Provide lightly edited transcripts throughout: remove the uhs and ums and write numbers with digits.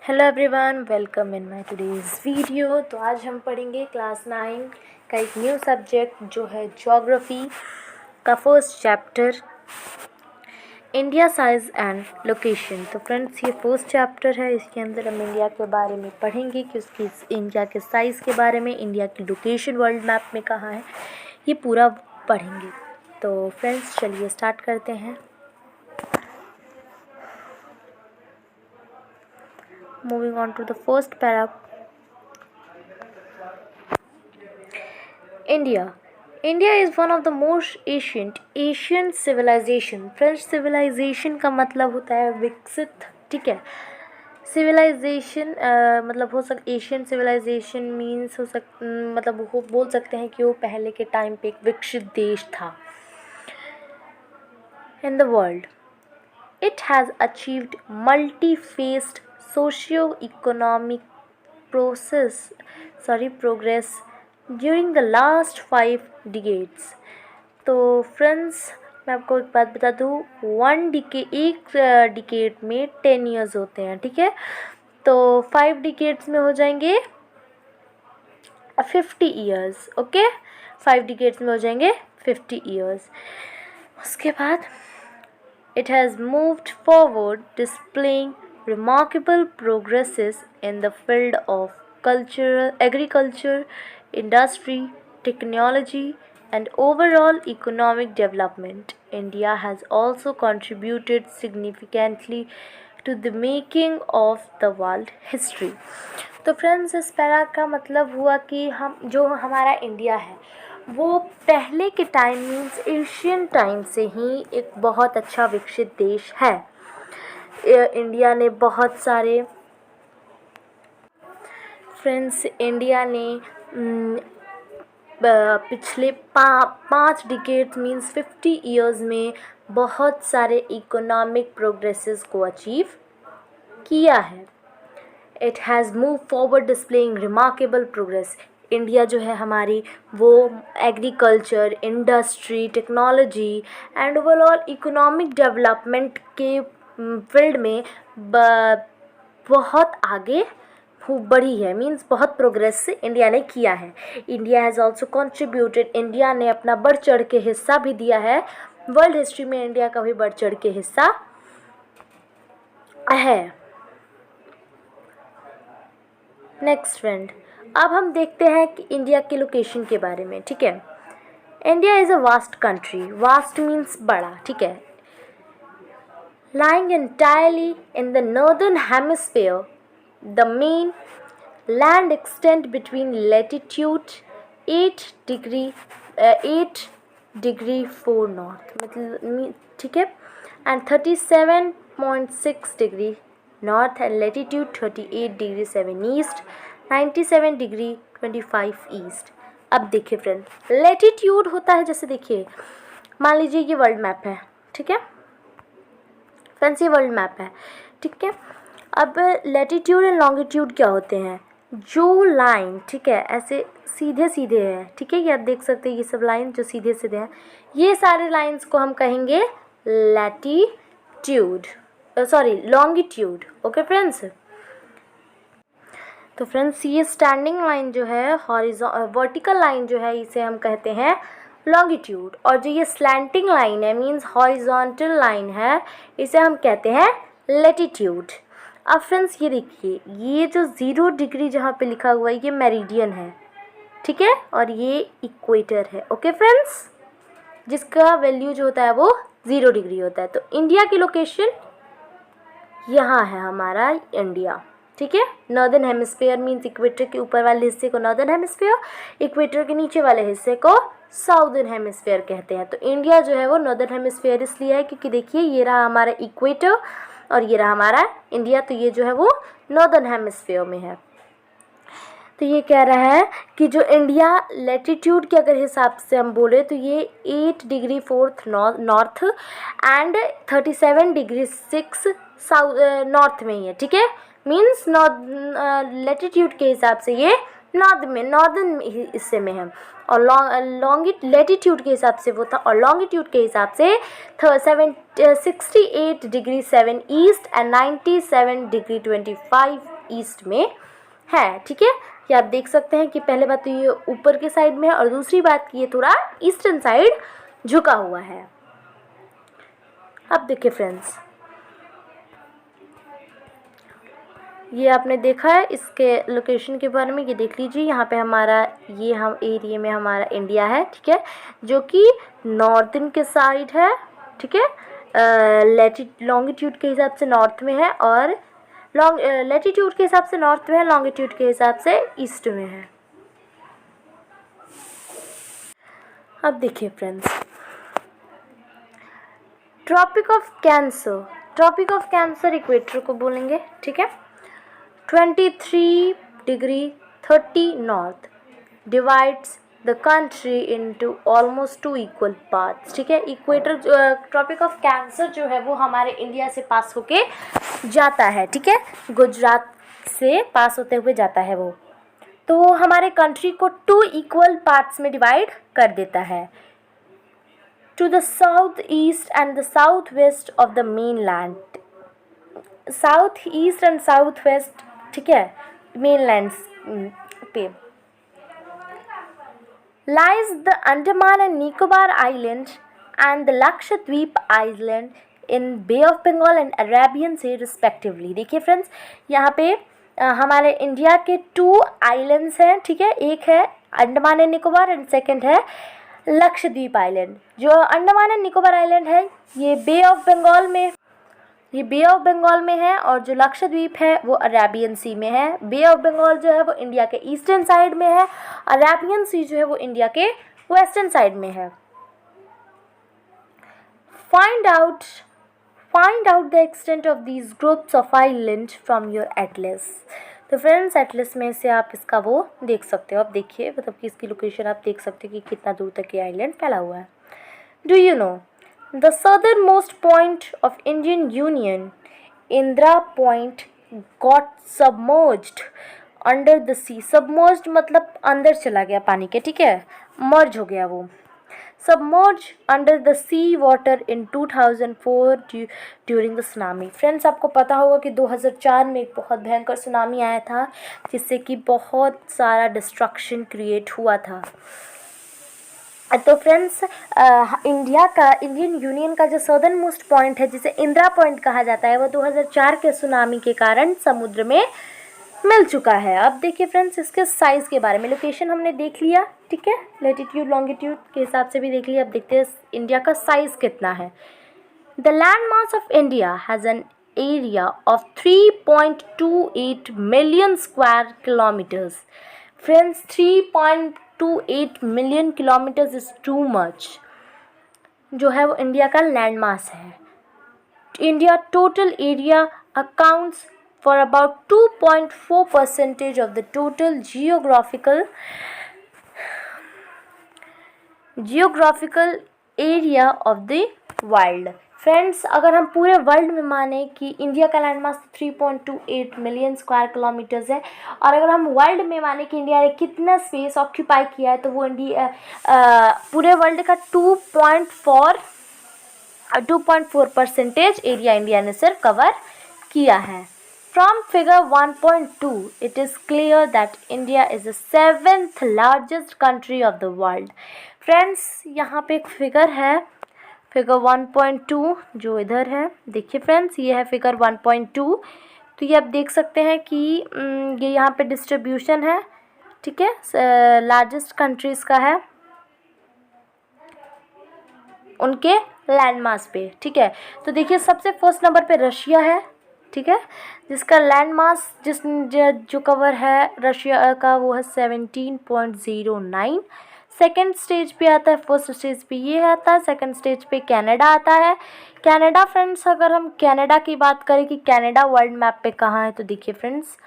Hello everyone, welcome in my today's video. तो आज हम पढ़ेंगे क्लास 9 का एक न्यू सब्जेक्ट जो है ज्योग्राफी का first chapter, India size and location. तो फ्रेंड्स, ये फर्स्ट चैप्टर है। इसके अंदर हम इंडिया के बारे में पढ़ेंगे कि उसकी इंडिया के साइज़ के बारे में, इंडिया की लोकेशन वर्ल्ड मैप में कहाँ है, ये पूरा पढ़ेंगे। तो फ्रेंड्स, चलिए स्टार्ट करते हैं। Moving on to the first para. India is one of the most ancient civilization. French civilization का मतलब होता है विकसित, ठीक है। सिविलाइजेशन मतलब हो सक एशियन सिविलाइजेशन मीन्स मतलब वो बोल सकते हैं कि वो पहले के टाइम पे एक विकसित देश था in the world. It has achieved multi-phased socio-economic progress during the last 5 decades. तो फ्रेंड्स, मैं आपको एक बात बता दूँ, एक डिकेड में 10 ईयर्स होते हैं, ठीक है। तो 5 डिकेड्स में हो जाएंगे 50 ईयर्स, ओके। 5 डिकेड्स में हो जाएंगे 50 ईयर्स। उसके बाद it has moved forward, displaying remarkable progresses in the field of agriculture, industry, technology, and overall economic development. India has also contributed significantly to the making of the world history. तो friends, इस para का मतलब हुआ कि हमारा India है वो पहले के टाइम मीन्स एशियन टाइम से ही एक बहुत अच्छा विकसित देश है। इंडिया ने बहुत सारे फ्रेंड्स, इंडिया ने पिछले 5 डिकेड्स मीन्स 50 ईयर्स में बहुत सारे इकोनॉमिक प्रोग्रेसेस को अचीव किया है। It has move forward displaying remarkable progress. India जो है हमारी वो agriculture, industry, technology and overall economic development के फील्ड में बहुत आगे बढ़ी है, मीन्स बहुत प्रोग्रेस इंडिया ने किया है। India has also contributed, India ने अपना बढ़ चढ़ के हिस्सा भी दिया है वर्ल्ड हिस्ट्री में। इंडिया का भी बढ़ चढ़ के हिस्सा है। नेक्स्ट फ्रेंड, अब हम देखते हैं कि इंडिया के लोकेशन के बारे में, ठीक है। India is a vast country, vast means बड़ा, ठीक है। lying entirely in the northern hemisphere, the main land extent between latitude 8 degree 4 north, मतलब ठीक है, and 37.6 degree north and latitude 38 degree 7 east, 97 degree 25 east. अब देखिए फ्रेंड, लेटीट्यूड होता है, जैसे देखिए मान लीजिए ये वर्ल्ड मैप है, ठीक है फ्रेंड्स, ये वर्ल्ड मैप है, ठीक है। अब लेटीट्यूड एंड लॉन्गिट्यूड क्या होते हैं? जो लाइन, ठीक है, ऐसे सीधे सीधे है, ठीक है, ये आप देख सकते हैं, ये सब लाइन जो सीधे सीधे हैं, ये सारे लाइंस को हम कहेंगे लैटीट्यूड, लॉन्गिट्यूड, ओके फ्रेंड्स। तो फ्रेंड्स, ये स्टैंडिंग लाइन जो है, वर्टिकल लाइन जो है, इसे हम कहते हैं लॉन्गिट्यूड, और जो ये स्लैंटिंग लाइन है मींस हॉरिजॉन्टल लाइन है, इसे हम कहते हैं लैटीट्यूड। अब फ्रेंड्स, ये देखिए, ये जो 0 डिग्री जहाँ पे लिखा हुआ है ये मेरिडियन है, ठीक है, और ये इक्वेटर है, ओके फ्रेंड्स, जिसका वैल्यू जो होता है वो 0 डिग्री होता है। तो इंडिया की लोकेशन यहाँ है हमारा इंडिया, ठीक है। नॉर्दर्न हेमिस्फीयर मीन्स इक्वेटर के ऊपर वाले हिस्से को नॉर्दर्न हेमिस्फीयर, इक्वेटर के नीचे वाले हिस्से को साउदर्न हेमिस्फीयर कहते हैं। तो इंडिया जो है वो नॉर्दर्न हेमिस्फीयर इसलिए है क्योंकि देखिए ये रहा हमारा इक्वेटर और ये रहा हमारा इंडिया, तो ये जो है वो नॉर्दर्न हेमिस्फीयर में है। तो ये कह रहा है कि जो इंडिया लैटीट्यूड के अगर हिसाब से हम बोले तो ये 8 degree 4 north and 37 degree 6 south north में ही है, ठीक है। मीन्स लैटीट्यूड के हिसाब से ये नॉर्थ में, नॉर्दर्न हिस्से में है। और लैटिट्यूड के हिसाब से वो था, और लॉन्गिट्यूड के हिसाब से 68 degree 7 east and 97 degree 25 east में है। ठीक है, ये आप देख सकते हैं कि पहले बात तो ये ऊपर के साइड में है, और दूसरी बात कि ये थोड़ा ईस्टर्न साइड झुका हुआ है। अब देखिए फ्रेंड्स, ये आपने देखा है इसके लोकेशन के बारे में, ये देख लीजिए यहाँ पे हमारा, ये हम एरिया में हमारा इंडिया है। ठीक है, जो कि नॉर्थन के साइड है। ठीक है, लॉन्गिट्यूड के हिसाब से नॉर्थ में है, और लैटिट्यूड के हिसाब से नॉर्थ में है, लॉन्गिट्यूड के हिसाब से ईस्ट में है। अब देखिए friends, tropic of cancer, tropic of cancer equator को बोलेंगे। ठीक है, 23 degree 30 north divides the country into almost 2 equal parts. ठीक है, इक्वेटर ट्रॉपिक ऑफ कैंसर जो है वो हमारे इंडिया से पास होके जाता है। ठीक है, गुजरात से पास होते हुए जाता है वो, तो वो हमारे कंट्री को 2 इक्वल पार्ट्स में डिवाइड कर देता है, to the south east and the south west of the mainland. South east and south west, ठीक है, मेन लैंड पे lies the Andaman and Nicobar Island and the Lakshadweep Island in Bay of Bengal and Arabian Sea respectively। देखिए friends, यहाँ पे हमारे India के 2 islands हैं। ठीक है, एक है Andaman and Nicobar and second है लक्षद्वीप आइलैंड। जो अंडमान एंड निकोबार आइलैंड है ये बे ऑफ बंगाल में है, और जो लक्षद्वीप है वो अरेबियन सी में है। बे ऑफ बंगाल जो है वो इंडिया के ईस्टर्न साइड में है, अरेबियन सी जो है वो इंडिया के वेस्टर्न साइड में है। Find out the extent of these groups of island from your Atlas. तो फ्रेंड्स, एटलस में से आप इसका वो देख सकते हो। आप देखिए, मतलब कि इसकी लोकेशन आप देख सकते हो कि कितना दूर तक ये आइलैंड फैला हुआ है। Do you know the southernmost point of Indian Union, Indira Point, got submerged under the sea। submerged मतलब अंदर चला गया पानी के। ठीक है, मर्ज हो गया वो। submerged under the sea water in 2004 during the tsunami। Friends, आपको पता होगा कि 2004 में एक बहुत भयंकर सुनामी आया था, जिससे कि बहुत सारा डिस्ट्रक्शन क्रिएट हुआ था। तो फ्रेंड्स, इंडियन यूनियन का जो सदर्न मोस्ट पॉइंट है, जिसे इंदिरा पॉइंट कहा जाता है, वो 2004 के सुनामी के कारण समुद्र में मिल चुका है। अब देखिए फ्रेंड्स, इसके साइज़ के बारे में, लोकेशन हमने देख लिया। ठीक है, लैटिट्यूड लॉन्गिट्यूड के हिसाब से भी देख लिया। अब देखते हैं इंडिया का साइज़ कितना है। The land mass of India has an area of 3.28 million square kilometres. Friends, 3.28 million kilometres is too much, जो है वो इंडिया का लैंड मास है। India total area accounts for about 2.4% of the total geographical area of the world. Friends, अगर हम पूरे world में माने कि इंडिया का land mass 3.28 million square kilometres है, और अगर हम वर्ल्ड में माने कि इंडिया ने कितना स्पेस ऑक्यूपाई किया है, तो वो पूरे वर्ल्ड का 2.4% एरिया इंडिया ने सिर्फ कवर किया है। From figure 1.2 it is clear that India is the 7th largest country of the world. Friends, यहाँ पे एक फिगर है, फिगर 1.2 जो इधर है। देखिए फ्रेंड्स, ये है फिगर 1.2। तो ये आप देख सकते हैं कि ये यहाँ पे डिस्ट्रीब्यूशन है। ठीक है, लार्जेस्ट कंट्रीज़ का है उनके लैंड मास पे। ठीक है, तो देखिए सबसे फर्स्ट नंबर पे रशिया है। ठीक है, जिसका लैंड मास जो कवर है रशिया का वो है 17.09। सेकेंड स्टेज पे आता है, फर्स्ट स्टेज पे ये आता है, सेकेंड स्टेज पे कनाडा आता है। कनाडा फ्रेंड्स, अगर हम कनाडा की बात करें कि कनाडा वर्ल्ड मैप पे कहाँ है, तो देखिए फ्रेंड्स,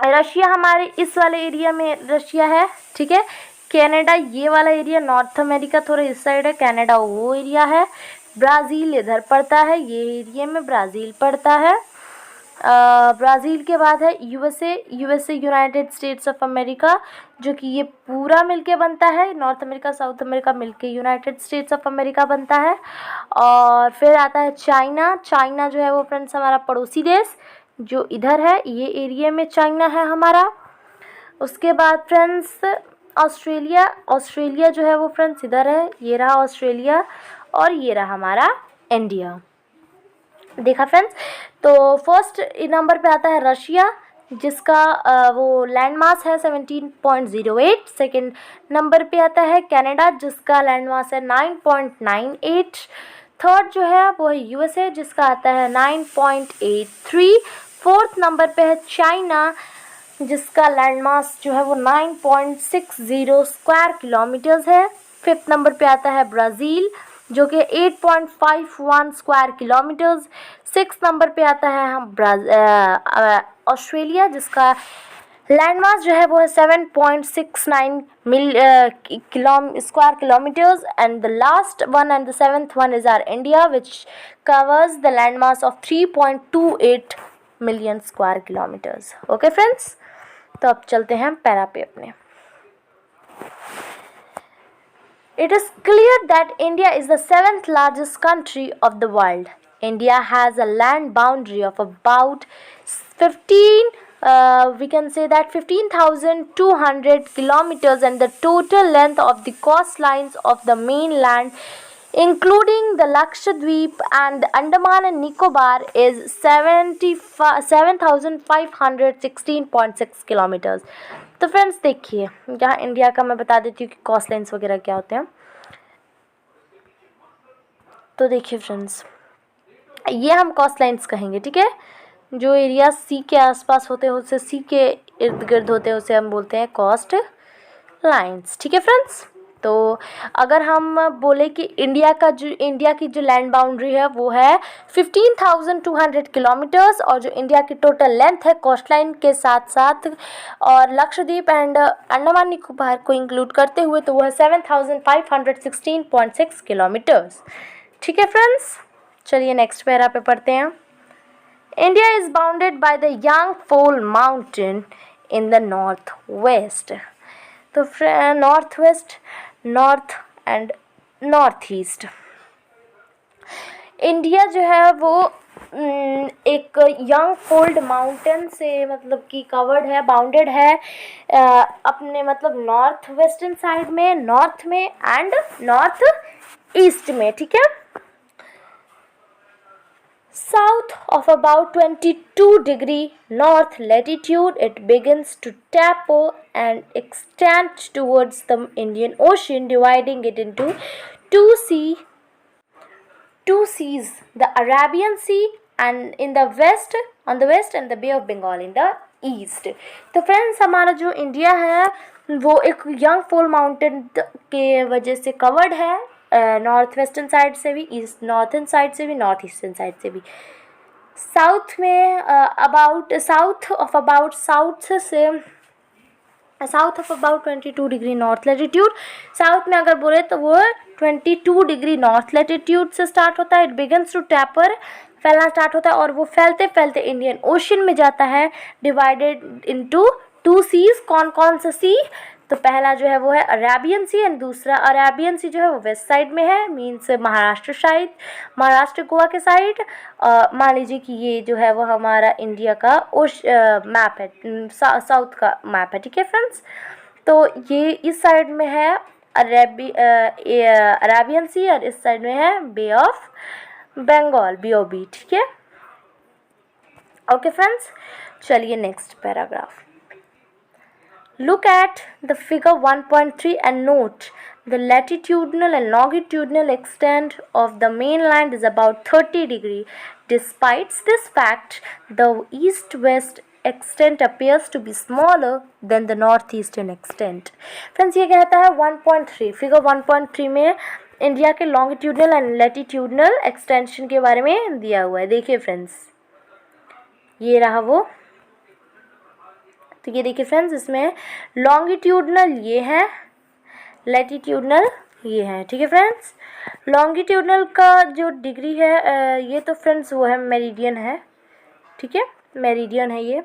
रशिया हमारे इस वाले एरिया में रशिया है। ठीक है, कनाडा ये वाला एरिया, नॉर्थ अमेरिका थोड़ा इस साइड है, कनाडा वो एरिया है। ब्राज़ील इधर पड़ता है, ये एरिया में ब्राज़ील पड़ता है। ब्राज़ील के बाद है USA United states of America, जो कि ये पूरा मिलके बनता है, नॉर्थ अमेरिका साउथ अमेरिका मिलके यूनाइटेड स्टेट्स ऑफ अमेरिका बनता है। और फिर आता है चाइना जो है वो फ्रेंड्स हमारा पड़ोसी देश जो इधर है, ये एरिया में चाइना है हमारा। उसके बाद फ्रेंड्स ऑस्ट्रेलिया जो है वो फ्रेंड्स इधर है, ये रहा ऑस्ट्रेलिया, और ये रहा हमारा इंडिया। देखा फ्रेंड्स, तो फर्स्ट नंबर पे आता है रशिया, जिसका वो लैंड मास है 17.08। सेकेंड नंबर पे आता है कनाडा, जिसका लैंड मास है 9.98। थर्ड जो है वो है यूएसए, जिसका आता है 9.83। फोर्थ नंबर पे है चाइना, जिसका लैंड मास जो है वो 9.60 स्क्वायर किलोमीटर्स है। फिफ्थ नंबर पे आता है ब्राज़ील, जो कि 8.51 स्क्वायर किलोमीटर्स। सिक्स नंबर पे आता है हम ऑस्ट्रेलिया, जिसका लैंड मास जो है वो है 7.69 square kilometres. And the last one and the seventh one is R India, which covers the land mass of 3.28 million square kilometres. Okay friends, तो अब चलते हैं पैरा पे अपने। It is clear that India is the seventh largest country of the world. India has a land boundary of about 15,200 kilometers, and the total length of the coastlines of the mainland, including the Lakshadweep and the Andaman and Nicobar, is 7,516.6 kilometres. तो friends देखिए, यहाँ India का मैं बता देती हूँ कि cost lines वगैरह क्या होते हैं। तो देखिए फ्रेंड्स, ये हम कॉस्ट लाइन्स कहेंगे, ठीक है। जो एरिया सी के आसपास होते हैं, उससे सी के इर्द गिर्द होते हैं, उसे हम बोलते हैं कॉस्ट लाइन्स, ठीक है फ्रेंड्स। तो अगर हम बोले कि इंडिया की जो लैंड बाउंड्री है वो है 15,200 किलोमीटर्स, और जो इंडिया की टोटल लेंथ है कोस्ट लाइन के साथ साथ और लक्षद्वीप एंड अंडमान निकोबार को इंक्लूड करते हुए, तो वो है 7,516.6 किलोमीटर्स, ठीक है फ्रेंड्स। चलिए नेक्स्ट पैरा पे पढ़ते हैं। India is bounded by the यांगफोल mountain in the north west. तो north west, north and north east, India जो है वो एक यांगफोल्ड माउंटेन से मतलब कि कवर्ड है, बाउंडेड है अपने मतलब नॉर्थ वेस्टर्न साइड में, नॉर्थ में एंड नॉर्थ ईस्ट में, ठीक है। South of about 22 degree north latitude, it begins to taper and extend towards the Indian Ocean, dividing it into two seas, the Arabian Sea and in the west, on the west, and the Bay of Bengal in the east. तो friends, हमारा जो India है वो एक यांगफोल mountain के वजह से covered है, नॉर्थ वेस्टर्न साइड से भी, ईस्ट नॉर्थन साइड से भी, नॉर्थ ईस्टर्न साइड से भी। साउथ में south of about 22 degree north latitude, south में अगर बोले तो वो 22 डिग्री नॉर्थ लैटिट्यूड से स्टार्ट होता है। इट बिगन्स टू टैपर, फैलना स्टार्ट होता है, और वो फैलते फैलते इंडियन ओशन में जाता है, डिवाइडेड इनटू टू सीज। कौन कौन सा सी? तो पहला जो है वो है अरेबियन सी, एंड दूसरा अरेबियन सी जो है वो वेस्ट साइड में है, मीन्स महाराष्ट्र गोवा के साइड। मान लीजिए कि ये जो है वो हमारा इंडिया का मैप है, साउथ का मैप है, ठीक है फ्रेंड्स। तो ये इस साइड में है अरेबियन सी, और इस साइड में है बे ऑफ बंगाल, BOB, ठीक है। ओके फ्रेंड्स, चलिए next paragraph. Look at the figure 1.3 and note the latitudinal and longitudinal extent of the mainland is about 30 degree. Despite this fact, the east-west extent appears to be smaller than the northeastern extent. Friends, ये कहता है 1.3, figure 1.3 में India के longitudinal and latitudinal extension के बारे में दिया हुआ है। देखिए फ्रेंड्स, ये रहा वो। तो ये देखिए फ्रेंड्स, इसमें लॉन्गिट्यूडनल ये है, लैटिट्यूडनल ये है, ठीक है फ्रेंड्स। लॉन्गिट्यूडनल का जो डिग्री है ये तो फ्रेंड्स वो है मेरिडियन है, ठीक है। मेरिडियन है ये।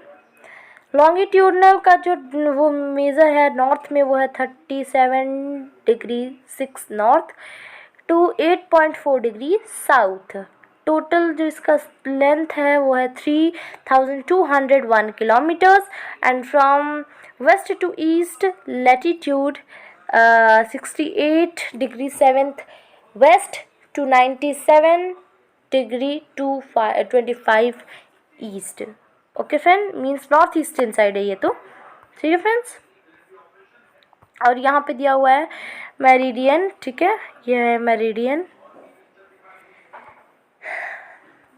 लॉन्गिट्यूडनल का जो वो मेज़र है नॉर्थ में वो है 37°6 नॉर्थ टू 8.4 साउथ। टोटल जो इसका लेंथ है वो है 3201 kilometres and from west to east latitude 68°7 west to 97°25 east. Okay friend, means north eastern side है ये तो, ठीक है फ्रेंड्स। और यहाँ पे दिया हुआ है मेरिडियन, ठीक है, ये है मेरिडियन।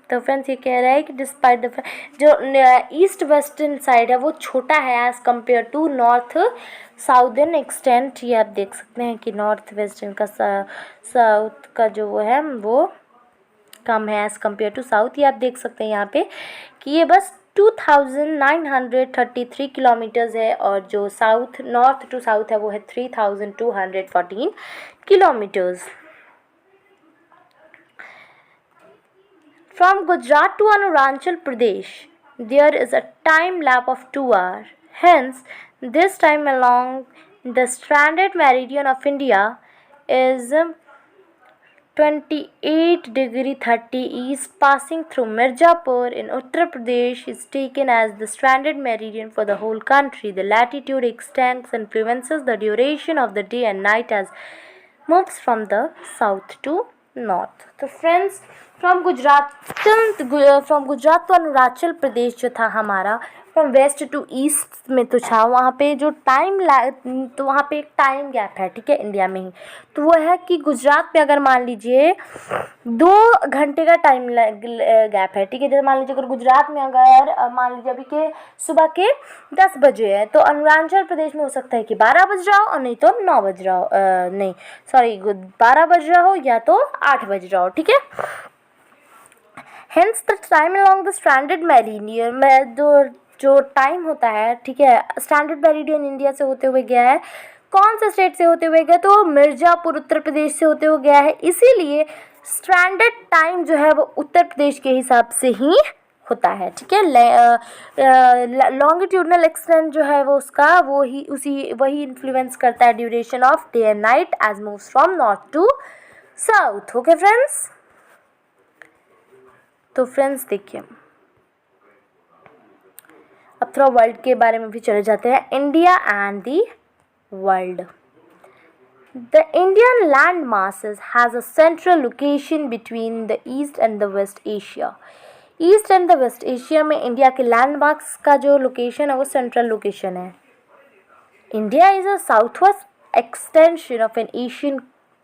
तो फ्रेंड्स ये कह रहा है कि डिस्पाइट द जो ईस्ट वेस्टर्न साइड है वो छोटा है as compare to north southern extent. ये आप देख सकते हैं कि नॉर्थ वेस्टर्न का साउथ का जो वो है वो कम है एज कम्पेयर टू साउथ। ये आप देख सकते हैं यहाँ पे कि ये बस 2933 किलोमीटर्स है और जो साउथ नॉर्थ टू साउथ है वो है 3214 kilometres. From Gujarat to Arunachal Pradesh, there is a time lap of 2 hours. Hence, this time along the stranded meridian of India is 28°30 east, passing through Mirzapur in Uttar Pradesh, is taken as the stranded meridian for the whole country. The latitude extends influences the duration of the day and night as moves from the south to north. तो friends from Gujarat to Arunachal Pradesh जो था हमारा, from west to east में तो था, वहाँ पे जो तो वहाँ पे एक टाइम गैप है, ठीक है, इंडिया में ही। तो वो है कि गुजरात में अगर मान लीजिए 2 घंटे का टाइम गैप है, ठीक है। जैसे मान लीजिए अगर गुजरात में अगर मान लीजिए अभी के सुबह के 10 बजे है तो अरुणाचल प्रदेश में हो सकता है कि 12 बज रहा हो और नहीं तो 9 बज रहा हो, नहीं सॉरी 12 बज रहा हो या तो 8 बज रहा हो, ठीक है। Hence the time along the stranded meridian में जो टाइम होता है, ठीक है, स्टैंडर्ड मेरिडियन इंडिया से होते हुए गया है। कौन से स्टेट से होते हुए गया? तो मिर्ज़ापुर उत्तर प्रदेश से होते हुए गया है, इसीलिए स्टैंडर्ड टाइम जो है वो उत्तर प्रदेश के हिसाब से ही होता है, ठीक है। लॉन्गिट्यूडनल एक्सटेंट जो है वो उसका वही इन्फ्लुएंस करता है duration of day and night as moves from north to south. Okay friends, तो फ्रेंड्स देखिए अब थोड़ा वर्ल्ड के बारे में भी चले जाते हैं। India and the world. The Indian land masses has a central location between the east and the west Asia. East and the west Asia में इंडिया के लैंडमार्क्स का जो लोकेशन है वो सेंट्रल लोकेशन है। India is a southwest extension of an Asian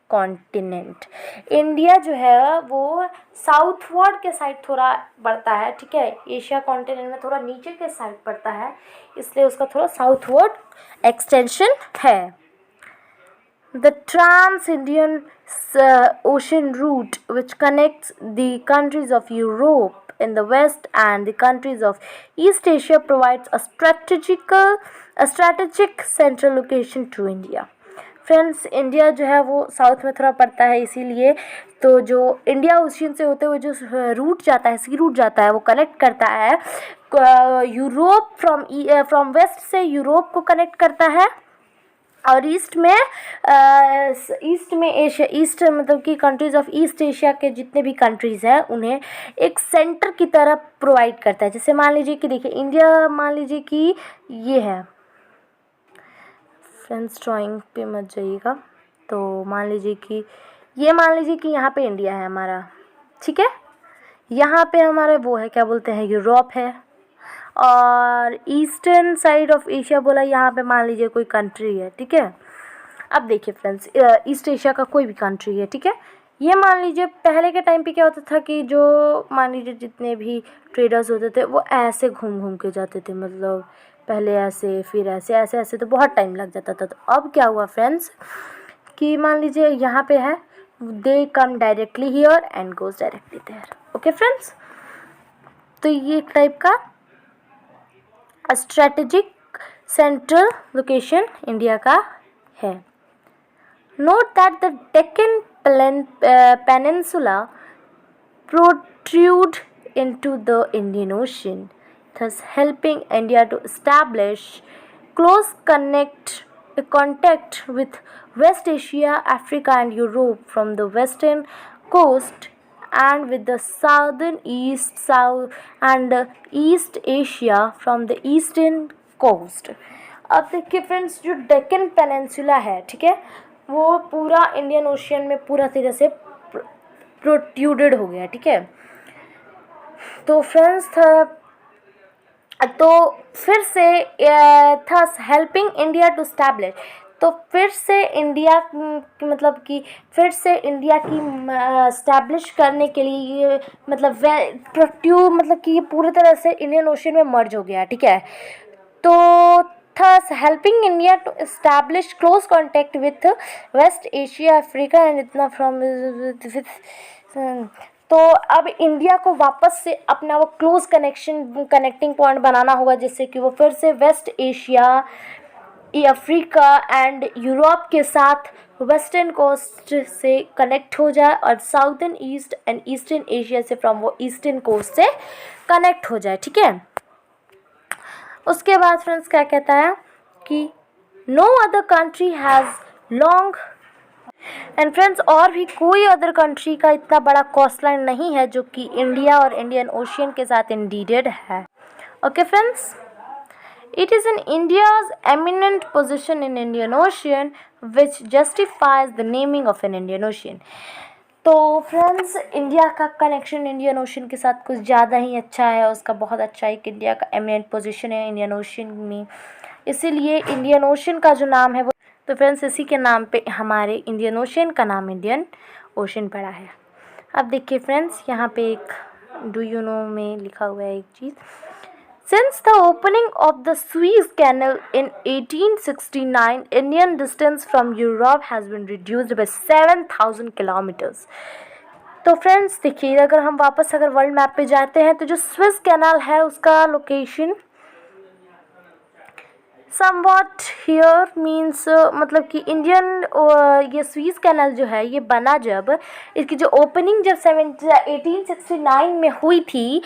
continent. India जो है वो साउथवर्ड के साइड थोड़ा बढ़ता है, ठीक है, एशिया कॉन्टिनेंट में थोड़ा नीचे के साइड पड़ता है, इसलिए उसका थोड़ा साउथवर्ड एक्सटेंशन है। The Trans-Indian Ocean route, which connects the countries of Europe in the west and the countries of East Asia, provides a strategic central location to India. Friends, India जो है वो south में थोड़ा पड़ता है, इसीलिए तो जो इंडिया ओशियन से होते हुए जो रूट जाता है, सी रूट जाता है, वो कनेक्ट करता है यूरोप फ्रॉम वेस्ट से यूरोप को कनेक्ट करता है, और ईस्ट में एशिया, ईस्ट मतलब कि कंट्रीज़ ऑफ ईस्ट एशिया के जितने भी कंट्रीज़ हैं उन्हें एक सेंटर की तरह प्रोवाइड करता है। जैसे मान लीजिए कि देखिए इंडिया, मान लीजिए कि ये है, फ्रेंड्स ड्राइंग पे मत जाइएगा, तो मान लीजिए कि यहाँ पे इंडिया है हमारा, ठीक है, यहाँ पे हमारा वो है, क्या बोलते हैं, यूरोप है, और ईस्टर्न साइड ऑफ एशिया बोला, यहाँ पे मान लीजिए कोई कंट्री है, ठीक है। अब देखिए फ्रेंड्स, ईस्ट एशिया का कोई भी कंट्री है, ठीक है। ये मान लीजिए पहले के टाइम पे क्या होता था कि जो मान लीजिए जितने भी ट्रेडर्स होते थे वो ऐसे घूम घूम के जाते थे, मतलब पहले ऐसे फिर ऐसे तो बहुत टाइम लग जाता था। तो अब क्या हुआ फ्रेंड्स कि मान लीजिए यहाँ पे है, they come directly here and goes directly there. Okay friends, तो ये एक टाइप का स्ट्रेटेजिक सेंट्रल लोकेशन इंडिया का है। Note that the Deccan peninsula protrude into the Indian Ocean. thus helping India to establish close contact with West Asia, Africa, and Europe from the western coast and with the southern East Asia from the eastern coast. अब देखिए friends, जो Deccan peninsula है, ठीक है, वो पूरा Indian ocean में पूरा तरह से प्रोट्यूडेड हो गया, ठीक है। तो फ्रेंड्स तो फिर से thus helping India to establish, तो फिर से इंडिया मतलब कि फिर से इंडिया की स्टैब्लिश करने के लिए ये मतलब मतलब कि ये पूरी तरह से इंडियन ओशियन में मर्ज हो गया, ठीक है। तो thus helping India to establish close contact with West Asia, Africa and इतना from तो अब इंडिया को वापस से अपना वो क्लोज कनेक्टिंग पॉइंट बनाना होगा, जिससे कि वो फिर से west Asia, Africa and Europe के साथ वेस्टर्न कोस्ट से कनेक्ट हो जाए और southern east and eastern Asia से फ्रॉम वो ईस्टर्न कोस्ट से कनेक्ट हो जाए, ठीक है। उसके बाद फ्रेंड्स क्या कहता है कि no other country has long and friends, और भी कोई अदर कंट्री का इतना बड़ा कोस्ट लाइन नहीं है जो कि इंडिया और इंडियन ओशियन के साथ इंडीडेड है। Okay friends, it is in India's eminent position in Indian ocean which justifies the naming of an Indian ocean. तो फ्रेंड्स, इंडिया का कनेक्शन इंडियन ओशियन के साथ कुछ ज़्यादा ही अच्छा है, उसका बहुत अच्छा एक इंडिया का एमिनेंट पोजीशन है इंडियन ओशियन में, इसीलिए इंडियन ओशियन का जो नाम है वो, तो फ्रेंड्स इसी के नाम पे हमारे इंडियन ओशियन का नाम इंडियन ओशियन पड़ा है। अब देखिए फ्रेंड्स, यहाँ पे एक डू यू नो में लिखा हुआ है एक चीज़, Since the opening of the Suez Canal in 1869, Indian distance from Europe has been reduced by 7,000 kilometers. तो फ्रेंड्स देखिए, अगर हम वापस अगर वर्ल्ड मैप पे जाते हैं तो जो स्विस कैनाल है उसका लोकेशन समवॉट हियर मीन्स मतलब कि इंडियन ये स्वीज कैनाल जो है ये बना जब इसकी जो ओपनिंग जब 1869 में हुई थी,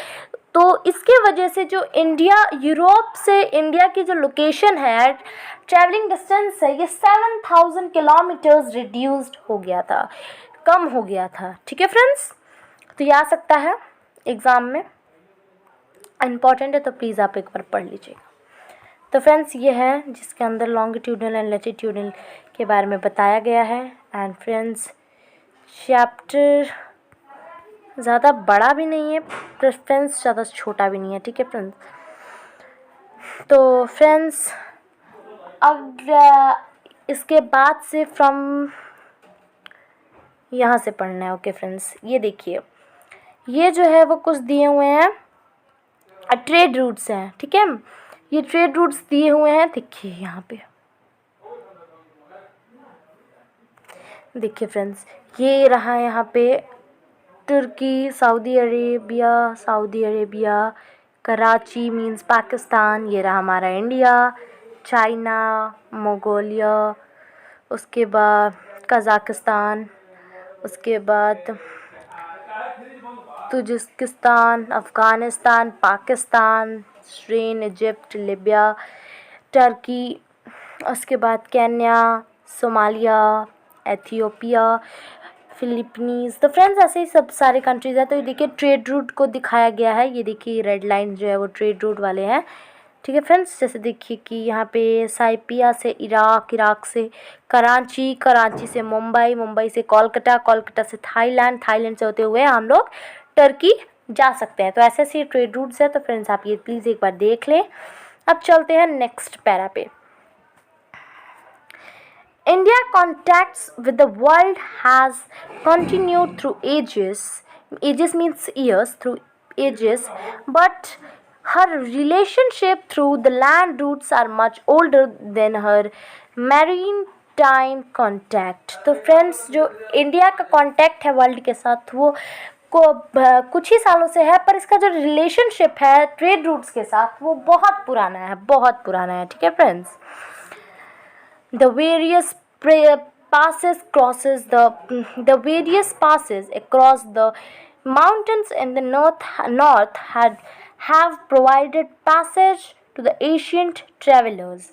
तो इसके वजह से जो इंडिया यूरोप से इंडिया की जो लोकेशन है, ट्रैवलिंग डिस्टेंस है, ये 7,000 किलोमीटर्स रिड्यूस्ड हो गया था, कम हो गया था, ठीक है फ्रेंड्स। तो ये आ सकता है एग्ज़ाम में, इम्पॉर्टेंट है, तो प्लीज़ आप एक बार पढ़ लीजिएगा। तो फ्रेंड्स ये है जिसके अंदर लॉन्गिट्यूडनल एंड लैटिट्यूडनल के बारे में बताया गया है। एंड फ्रेंड्स चैप्टर ज़्यादा बड़ा भी नहीं है, फ्रेंड्स ज़्यादा छोटा भी नहीं है, ठीक है फ्रेंड्स। तो फ्रेंड्स अब इसके बाद से फ्रॉम यहाँ से पढ़ना है। ओके फ्रेंड्स, ये देखिए, ये जो है वो कुछ दिए हुए हैं, ट्रेड रूट्स हैं, ठीक है, ये ट्रेड रूट्स दिए हुए हैं, देखिए यहाँ पे देखिए फ्रेंड्स, ये रहा यहाँ पे तुर्की, Saudi Arabia, Karachi means Pakistan, ये रहा हमारा इंडिया, चाइना, मंगोलिया, उसके बाद कज़ाकिस्तान, उसके बाद तुर्कमेनिस्तान, अफ़गानिस्तान, पाकिस्तान, श्रीन, इजिप्ट, लीबिया, टर्की, उसके बाद केन्या, सोमालिया, एथियोपिया, फिलीपींस। तो फ्रेंड्स ऐसे ही सब सारे कंट्रीज़ हैं। तो ये देखिए ट्रेड रूट को दिखाया गया है, ये देखिए रेड लाइन जो है वो ट्रेड रूट वाले हैं, ठीक है फ्रेंड्स। जैसे देखिए कि यहाँ पे साइपिया से इराक, इराक से कराची, कराची से मुंबई, मुंबई से कोलकाता, कोलकाता से थाईलैंड, थाईलैंड से होते हुए हम लोग टर्की जा सकते हैं। तो ऐसे ऐसे ट्रेड रूट्स हैं। तो फ्रेंड्स आप ये प्लीज़ एक बार देख लें। अब चलते हैं नेक्स्ट पैरा पे। India contacts with the world has continued through ages. Ages means years, through ages, but her relationship through the land routes are much older than her maritime contact. तो friends जो India का contact है world के साथ वो कुछ ही सालों से है, पर इसका जो रिलेशनशिप है ट्रेड रूट्स के साथ वो बहुत पुराना है, बहुत पुराना है, ठीक है friends. The various passes across the mountains in the north have provided passage to the ancient travelers,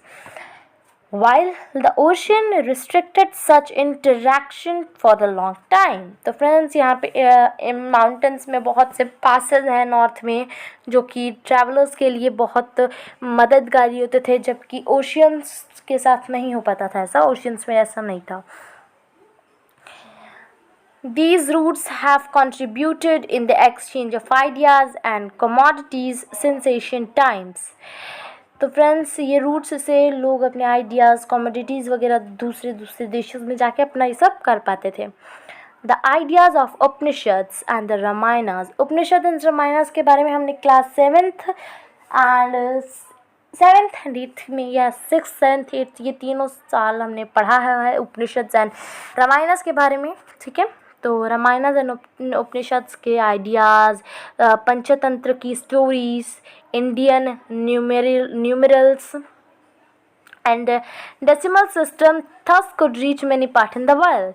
while the ocean restricted such interaction for the long time. तो फ्रेंड्स यहाँ पे माउंटेन्स में बहुत से पासेज हैं नॉर्थ में जो कि ट्रैवलर्स के लिए बहुत मददगारी होते थे, जबकि ओशियंस के साथ नहीं हो पाता था ऐसा, ओशियंस में ऐसा नहीं था. These routes have contributed in the exchange of ideas and commodities since ancient times. तो फ्रेंड्स ये रूट्स से लोग अपने आइडियाज़ कमोडिटीज़ वगैरह दूसरे दूसरे देशों में जाके अपना ये सब कर पाते थे. The ideas of Upanishads and the Ramayanas. Upanishad and Ramayanas के बारे में हमने क्लास 7th एंड 8th में या 6th 7th 8th ये तीनों साल हमने पढ़ा है उपनिषद्स एंड रामायणास के बारे में. ठीक है, तो रामायणास एंड उपनिषद्स के आइडियाज़, पंचतंत्र की stories, Indian numerals and decimal system thus could reach many part in the world.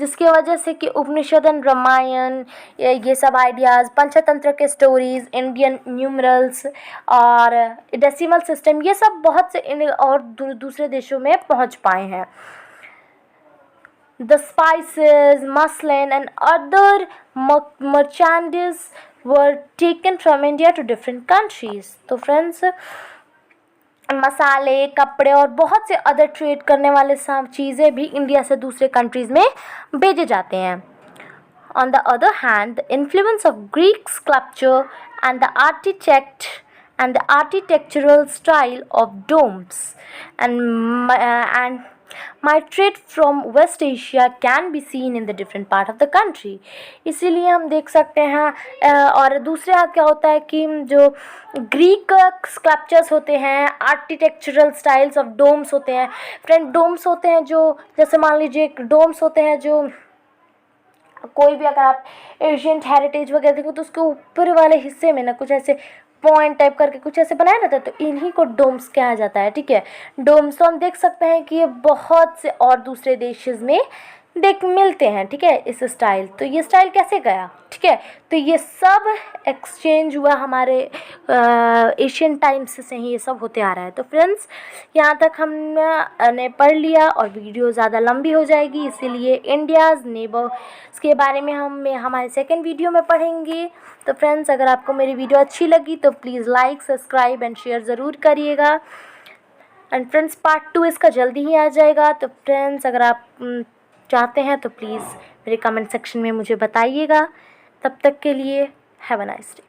जिसकी वजह से कि उपनिषद एंड रामायण ये सब आइडियाज़, पंचतंत्र के स्टोरीज़, इंडियन न्यूमरल्स और डेसिमल सिस्टम ये सब बहुत से और दूसरे देशों में पहुंच पाए हैं. The spices, muslin and other merchandise were taken from India to different countries. तो फ्रेंड्स मसाले, कपड़े और बहुत से अदर ट्रेड करने वाले सब चीज़ें भी इंडिया से दूसरे कंट्रीज़ में भेजे जाते हैं. On the other hand, the influence of Greek sculpture and the architectural style of domes and migrate from West Asia can be seen in the different part of the country. इसीलिए हम देख सकते हैं. और दूसरे हाथ क्या होता है कि जो ग्रीक स्कल्पचर्स होते हैं, आर्किटेक्चरल स्टाइल्स ऑफ डोम्स होते हैं. फ्रेंड डोम्स होते हैं जो, जैसे मान लीजिए डोम्स होते हैं जो कोई भी, अगर आप एशियंट हेरिटेज वगैरह देखो तो उसके ऊपर वाले हिस्से में ना कुछ ऐसे पॉइंट टाइप करके कुछ ऐसे बनाया रहता है, तो इन्हीं को डोम्स कहा जाता है. ठीक है, डोम्स तो हम देख सकते हैं कि ये बहुत से और दूसरे देशों में मिलते हैं. ठीक है, इस स्टाइल. तो ये स्टाइल कैसे गया? ठीक है, तो ये सब एक्सचेंज हुआ हमारे एशियन टाइम्स से ही ये सब होते आ रहा है. तो फ्रेंड्स यहाँ तक हमने पढ़ लिया और वीडियो ज़्यादा लंबी हो जाएगी, इसीलिए इंडियाज़ नेबर्स के बारे में हम हमारे सेकेंड वीडियो में पढ़ेंगे. तो फ्रेंड्स अगर आपको मेरी वीडियो अच्छी लगी तो please like, subscribe and share ज़रूर करिएगा. एंड फ्रेंड्स पार्ट 2 इसका जल्दी ही आ जाएगा. तो फ्रेंड्स अगर आप चाहते हैं तो प्लीज़ मेरे कमेंट सेक्शन में मुझे बताइएगा. तब तक के लिए हैव अ नाइस डे.